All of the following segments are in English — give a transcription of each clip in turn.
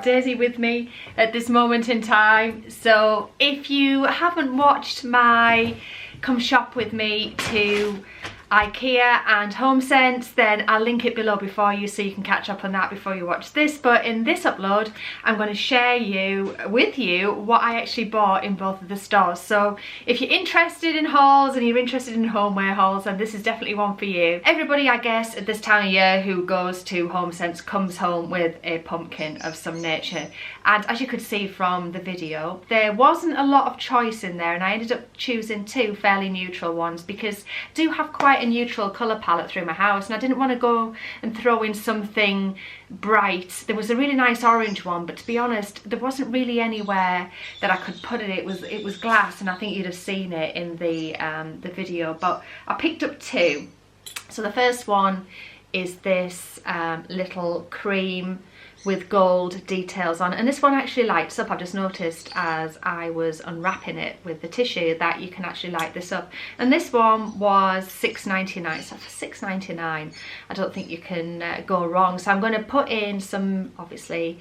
got Daisy with me at this moment in time. So if you haven't watched my come shop with me to Ikea and Homesense, then I'll link it below before you so you can catch up on that before you watch this. But in this upload, I'm going to share with you what I actually bought in both of the stores. So if you're interested in hauls and you're interested in homeware hauls, then this is definitely one for you. Everybody, I guess, at this time of year who goes to Homesense comes home with a pumpkin of some nature. And as you could see from the video, there wasn't a lot of choice in there, and I ended up choosing two fairly neutral ones because I do have quite a neutral colour palette through my house, and I didn't want to go and throw in something bright. There was a really nice orange one, but to be honest, there wasn't really anywhere that I could put it. It was glass, and I think you'd have seen it in the video. But I picked up two. So the first one is this little cream with gold details on, and this one actually lights up. I've just noticed as I was unwrapping it with the tissue that you can actually light this up, and this one was $6.99. so for $6.99 I don't think you can go wrong. So I'm going to put in some, obviously,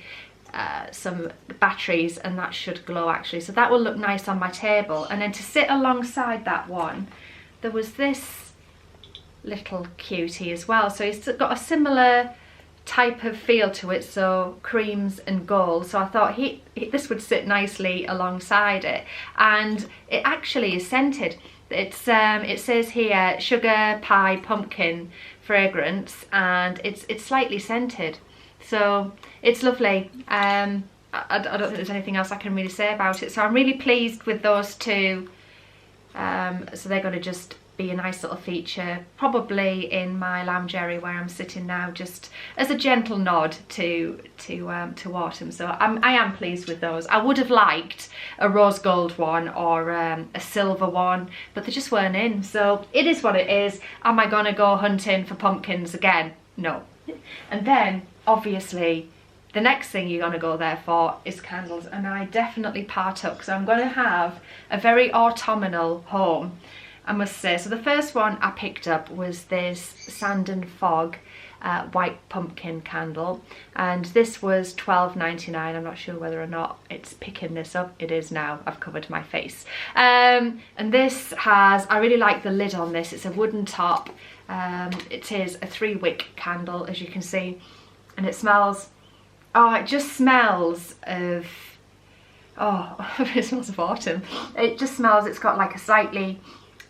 some batteries, and that should glow actually, so that will look nice on my table. And then to sit alongside that one, there was this little cutie as well, so it's got a similar type of feel to it, so creams and gold. So I thought this would sit nicely alongside it, and it actually is scented. It says here sugar pie pumpkin fragrance, and it's slightly scented, so it's lovely. I don't think there's anything else I can really say about it, so I'm really pleased with those two. So they're going to just be a nice little feature, probably in my lounge area where I'm sitting now, just as a gentle nod to autumn. So I am pleased with those. I would have liked a rose gold one or a silver one, but they just weren't in, so it is what it is. Am I gonna go hunting for pumpkins again? No. And then obviously the next thing you're gonna go there for is candles, and I definitely partook. So I'm gonna have a very autumnal home, I must say. So the first one I picked up was this Sand and Fog white pumpkin candle, and this was $12.99. I'm not sure whether or not it's picking this up. It is now. I've covered my face. And this has, I really like the lid on this. It's a wooden top. It is a 3-wick candle, as you can see, and it smells, oh, it just smells of, oh, it smells of autumn. It just smells, it's got like a slightly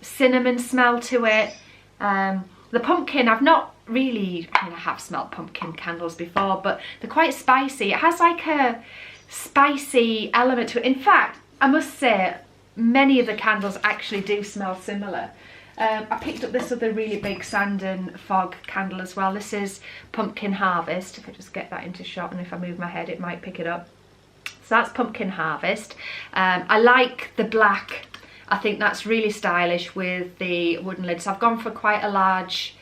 cinnamon smell to it. The pumpkin, I've not really, I mean, I have smelled pumpkin candles before, but they're quite spicy. It has like a spicy element to it. In fact, I must say, many of the candles actually do smell similar. I picked up this other really big Sand and Fog candle as well. This is Pumpkin Harvest. If I just get that into shot, and if I move my head it might pick it up. So that's Pumpkin Harvest. I like the black. I think that's really stylish with the wooden lid. So I've gone for quite a large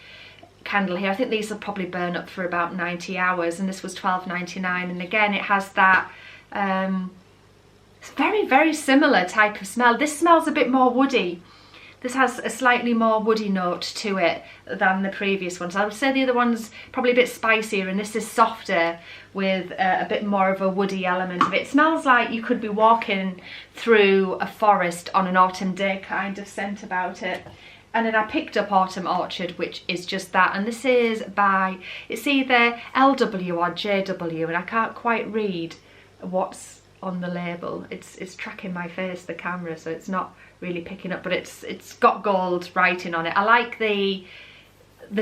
candle here. I think these will probably burn up for about 90 hours, and this was $12.99. And again, it has that very, very similar type of smell. This smells a bit more woody. This has a slightly more woody note to it than the previous one. So I would say the other one's probably a bit spicier, and this is softer with a bit more of a woody element of it. It smells like you could be walking through a forest on an autumn day kind of scent about it. And then I picked up Autumn Orchard, which is just that. And this is by, it's either LW or JW, and I can't quite read what's on the label. It's tracking my face, the camera, so it's not really picking up, but it's got gold writing on it. I like the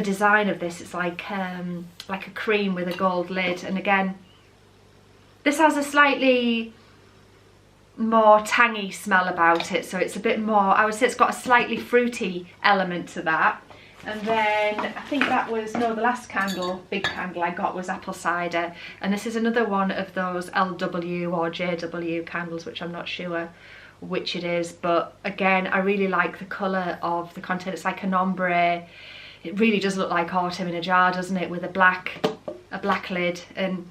design of this. It's like a cream with a gold lid, and again, this has a slightly more tangy smell about it, so it's a bit more, I would say it's got a slightly fruity element to that. And then I think that was, no, the last candle, big candle I got was apple cider, and this is another one of those LW or JW candles, which I'm not sure which it is, but again, I really like the colour of the content. It's like an ombre. It really does look like autumn in a jar, doesn't it, with a black lid, and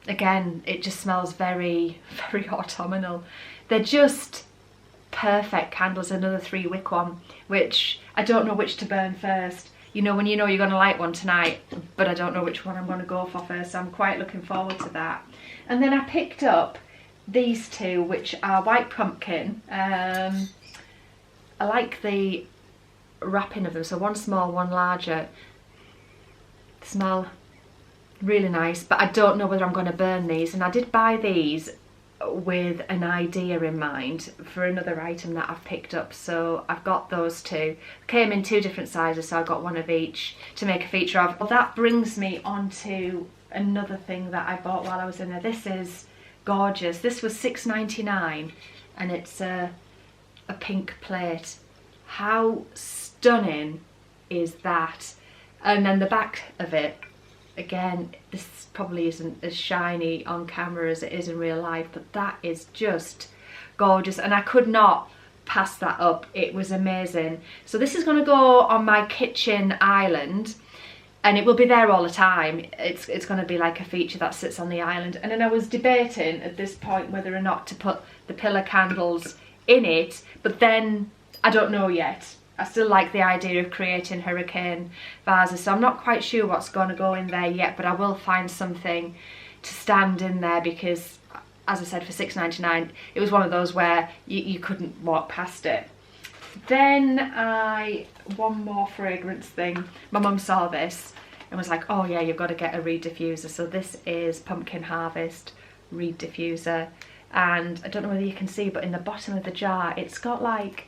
again, it just smells very, very autumnal. They're just perfect candles. Another 3-wick one, which I don't know which to burn first. You know, when you know you're going to light one tonight, but I don't know which one I'm going to go for first, so I'm quite looking forward to that. And then I picked up these two, which are white pumpkin. I like the wrapping of them, so one small, one larger. They smell really nice, but I don't know whether I'm going to burn these. And I did buy these with an idea in mind for another item that I've picked up, so I've got those two. Came in 2 different sizes, so I got one of each to make a feature of. Well, that brings me on to another thing that I bought while I was in there. This is gorgeous. This was $6.99 and it's a pink plate. How stunning is that? And then the back of it, again, this probably isn't as shiny on camera as it is in real life, but that is just gorgeous, and I could not pass that up. It was amazing. So this is going to go on my kitchen island, and it will be there all the time. It's going to be like a feature that sits on the island. And then I was debating at this point whether or not to put the pillar candles in it, but then I don't know yet. I still like the idea of creating hurricane vases, so I'm not quite sure what's going to go in there yet, but I will find something to stand in there because, as I said, for $6.99, it was one of those where you couldn't walk past it. Then one more fragrance thing. My mum saw this and was like, oh yeah, you've got to get a reed diffuser. So this is Pumpkin Harvest reed diffuser, and I don't know whether you can see, but in the bottom of the jar, it's got like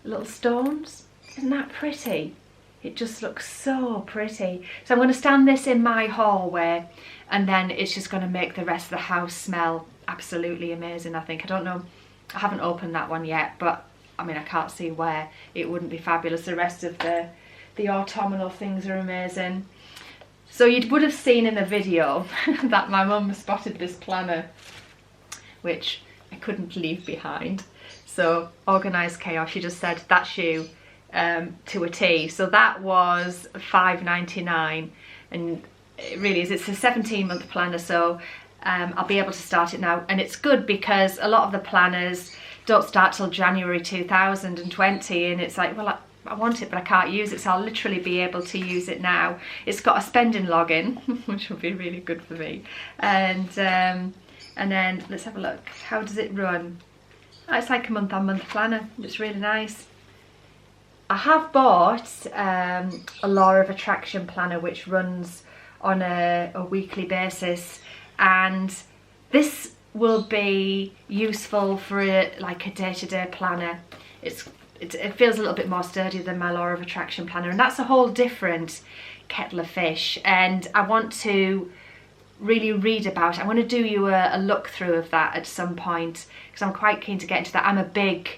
little stones. Isn't that pretty? It just looks so pretty. So I'm going to stand this in my hallway, and then it's just going to make the rest of the house smell absolutely amazing, I think. I don't know, I haven't opened that one yet, but I mean, I can't see where it wouldn't be fabulous. The rest of the autumnal things are amazing. So you would have seen in the video that my mum spotted this planner, which I couldn't leave behind. So organised chaos, she just said that's you to a T. So that was $5.99, and it really is. It's a 17-month planner, so I'll be able to start it now. And it's good because a lot of the planners don't start till January 2020, and it's like, well, I want it but I can't use it, so I'll literally be able to use it now. It's got a spending login, which will be really good for me. And then let's have a look. How does it run? It's like a month-on-month planner. It's really nice. I have bought a Law of Attraction planner, which runs on a weekly basis, and this will be useful for like a day-to-day planner. It feels a little bit more sturdy than my Law of Attraction planner, and that's a whole different kettle of fish, and I want to really read about it. I want to do you a look through of that at some point, because I'm quite keen to get into that. I'm a big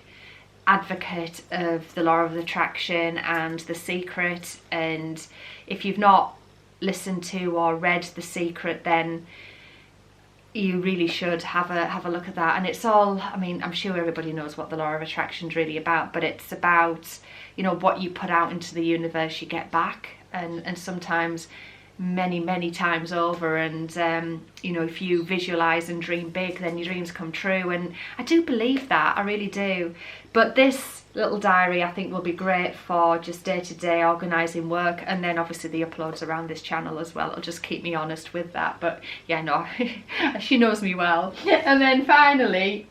advocate of the Law of Attraction and The Secret, and if you've not listened to or read The Secret, then you really should have a look at that. And it's all, I mean, I'm sure everybody knows what the Law of Attraction is really about, but it's about, you know, what you put out into the universe you get back, and sometimes many times over. And you know, if you visualize and dream big, then your dreams come true, and I do believe that, I really do. But this little diary I think will be great for just day-to-day organising work, and then obviously the uploads around this channel as well. It'll just keep me honest with that. But yeah, no, she knows me well. And then finally,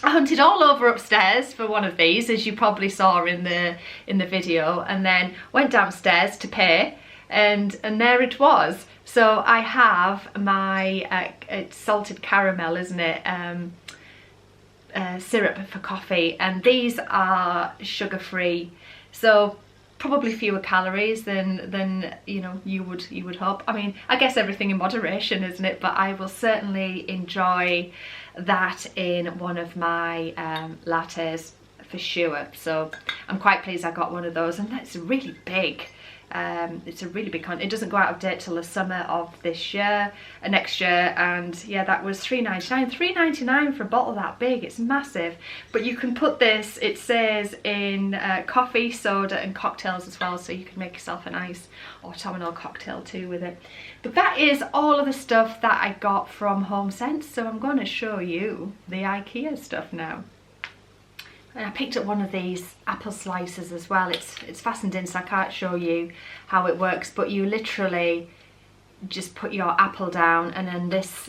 I hunted all over upstairs for one of these, as you probably saw in the video, and then went downstairs to pay, and there it was. So I have my it's salted caramel, isn't it, syrup for coffee, and these are sugar-free, so probably fewer calories than you know you would hope. I mean, I guess everything in moderation, isn't it? But I will certainly enjoy that in one of my lattes for sure. So I'm quite pleased I got one of those, and that's really big. It's a really big it doesn't go out of date till the summer of this year, next year, and yeah, that was $3.99. $3.99 for a bottle that big. It's massive. But you can put this, it says, in coffee, soda and cocktails as well, so you can make yourself a nice autumnal cocktail too with it. But that is all of the stuff that I got from Homesense, so I'm going to show you the IKEA stuff now. And I picked up one of these apple slices as well. It's fastened in, so I can't show you how it works, but you literally just put your apple down, and then this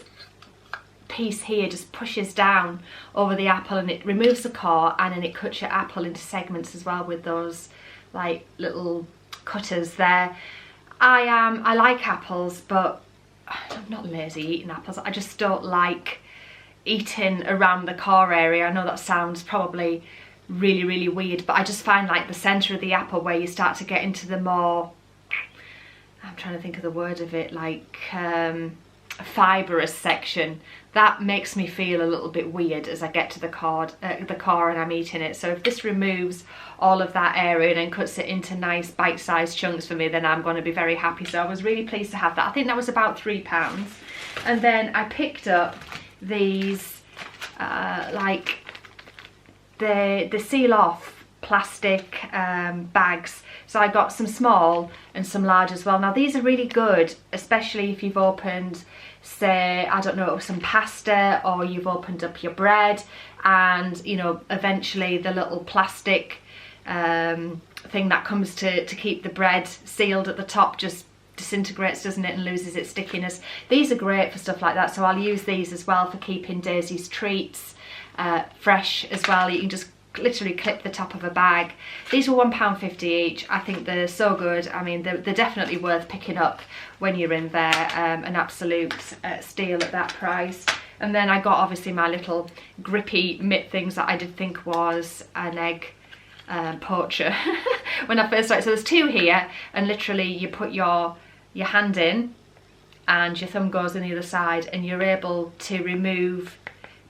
piece here just pushes down over the apple and it removes the core, and then it cuts your apple into segments as well with those like little cutters there. I like apples, but I'm not lazy eating apples. I just don't like eating around the core area. I know that sounds probably really weird, but I just find like the centre of the apple where you start to get into the more, I'm trying to think of the word of it, like fibrous section, that makes me feel a little bit weird as I get to the core and I'm eating it. So if this removes all of that area and then cuts it into nice bite-sized chunks for me, then I'm going to be very happy. So I was really pleased to have that. I think that was about £3. And then I picked up these like the seal off plastic bags. So I got some small and some large as well. Now these are really good, especially if you've opened, say, I don't know, some pasta, or you've opened up your bread and, you know, eventually the little plastic thing that comes to keep the bread sealed at the top just disintegrates, doesn't it, and loses its stickiness. These are great for stuff like that, so I'll use these as well for keeping Daisy's treats fresh as well. You can just literally clip the top of a bag. These were £1.50 each. I think they're so good. I mean, they're definitely worth picking up when you're in there. An absolute steal at that price. And then I got obviously my little grippy mitt things that I did think was an egg poacher when I first started. So there's two here, and literally you put your hand in and your thumb goes on the other side, and you're able to remove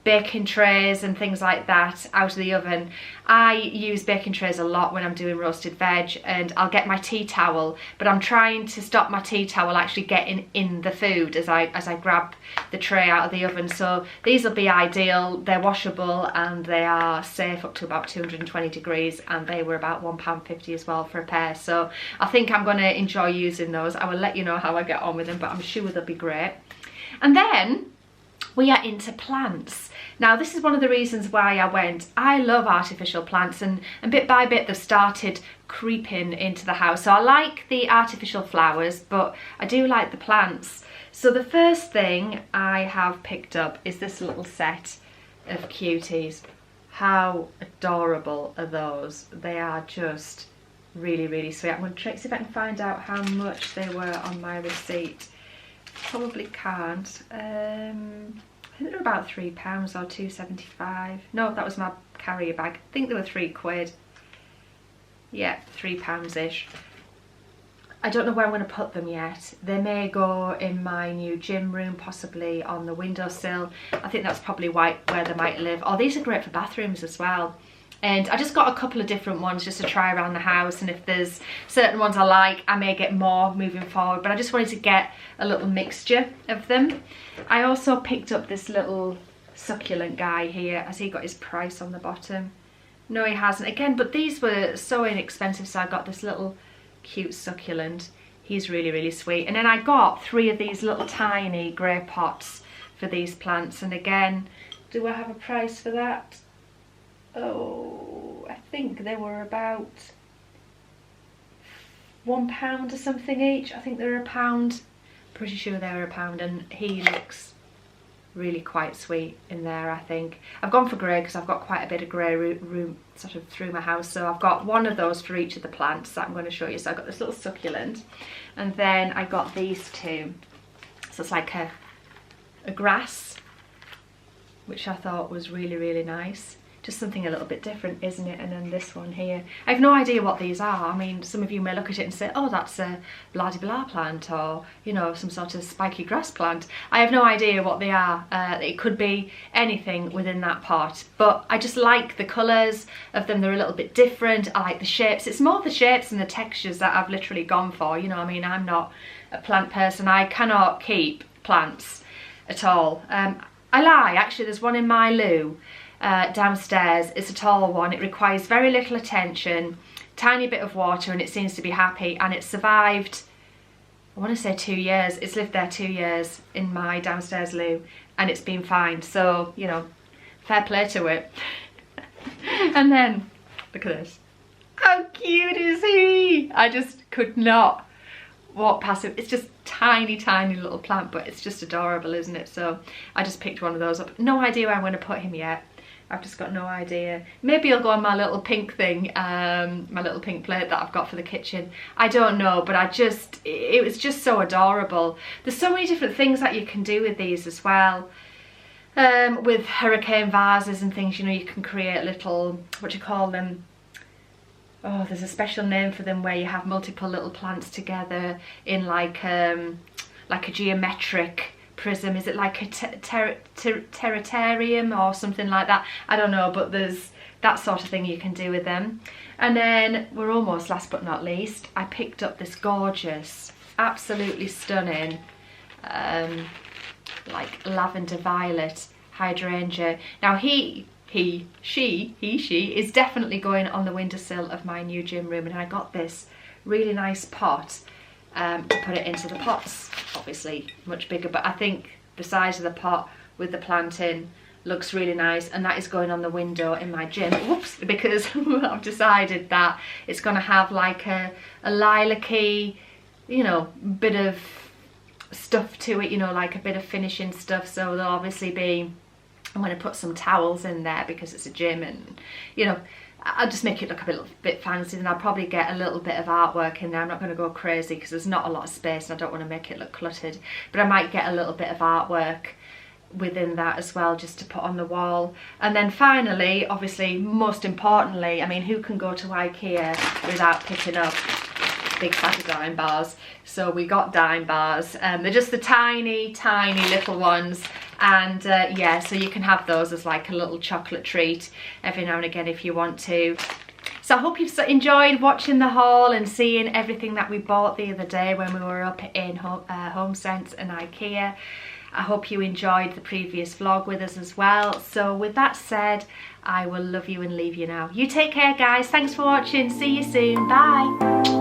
baking trays and things like that out of the oven. I use baking trays a lot when I'm doing roasted veg, and I'll get my tea towel, but I'm trying to stop my tea towel actually getting in the food as I grab the tray out of the oven. So these will be ideal. They're washable and they are safe up to about 220 degrees, and they were about £1.50 as well for a pair. So I think I'm going to enjoy using those. I will let you know how I get on with them, but I'm sure they'll be great. And then we are into plants. Now this is one of the reasons why I went. I love artificial plants, and bit by bit they've started creeping into the house. So I like the artificial flowers, but I do like the plants. So the first thing I have picked up is this little set of cuties. How adorable are those? They are just really sweet. I'm going to try to see if I can find out how much they were on my receipt. Probably can't. I think they were about £3 or £2.75. No, that was my carrier bag. I think they were £3. Yeah, £3-ish. I don't know where I'm going to put them yet. They may go in my new gym room, possibly on the windowsill. I think that's probably where they might live. Oh, these are great for bathrooms as well. And I just got a couple of different ones just to try around the house, and if there's certain ones I like, I may get more moving forward, but I just wanted to get a little mixture of them. I also picked up this little succulent guy here. Has he got his price on the bottom? No, he hasn't. Again, but these were so inexpensive, so I got this little cute succulent. He's really sweet. And then I got 3 of these little tiny grey pots for these plants, and again, do I have a price for that? Oh, I think they were about £1 or something each. I think they were £1. Pretty sure they were £1, and he looks really quite sweet in there, I think. I've gone for grey because I've got quite a bit of grey room sort of through my house, so I've got one of those for each of the plants that I'm going to show you. So I got this little succulent, and then I got these two. So it's like a grass, which I thought was really nice. Just something a little bit different, isn't it? And then this one here. I have no idea what these are. I mean, some of you may look at it and say, oh, that's a blah-de-blah plant, or, you know, some sort of spiky grass plant. I have no idea what they are. It could be anything within that pot. But I just like the colours of them. They're a little bit different. I like the shapes. It's more the shapes and the textures that I've literally gone for. You know, I mean, I'm not a plant person. I cannot keep plants at all. I lie. Actually, there's one in my loo. Downstairs. It's a tall one. It requires very little attention, tiny bit of water, and it seems to be happy, and it survived, I want to say 2 years. It's lived there 2 years in my downstairs loo, and it's been fine. So, you know, fair play to it. And then look at this. How cute is he? I just could not walk past him. It's just tiny. tiny, tiny little plant, but it's just adorable, isn't it? So I just picked one of those up. No idea where I'm going to put him yet. I've just got no idea. Maybe he'll go on my little pink thing, my little pink plate that I've got for the kitchen. I don't know, but it was just so adorable. There's so many different things that you can do with these as well. With hurricane vases and things, you know, you can create little, what do you call them? Oh, there's a special name for them where you have multiple little plants together in like a geometric prism. Is it like a terrarium or something like that? I don't know, but there's that sort of thing you can do with them. And then we're almost last but not least, I picked up this gorgeous, absolutely stunning, like lavender violet hydrangea. Now she is definitely going on the windowsill of my new gym room, and I got this really nice pot to put it into the pots. Obviously much bigger, but I think the size of the pot with the plant in looks really nice, and that is going on the window in my gym. Whoops, because I've decided that it's going to have like a lilac-y, you know, bit of stuff to it, you know, like a bit of finishing stuff. So there'll obviously be, I'm going to put some towels in there because it's a gym, and you know, I'll just make it look a bit fancy. And I'll probably get a little bit of artwork in there. I'm not going to go crazy because there's not a lot of space and I don't want to make it look cluttered, but I might get a little bit of artwork within that as well, just to put on the wall. And then finally, obviously most importantly, I mean, who can go to Ikea without picking up big fat dime bars? So we got dime bars, they're just the tiny little ones, and yeah, so you can have those as like a little chocolate treat every now and again if you want to. So I hope you've enjoyed watching the haul and seeing everything that we bought the other day when we were up in Homesense and Ikea. I hope you enjoyed the previous vlog with us as well. So with that said, I will love you and leave you now. You take care, guys. Thanks for watching. See you soon. Bye.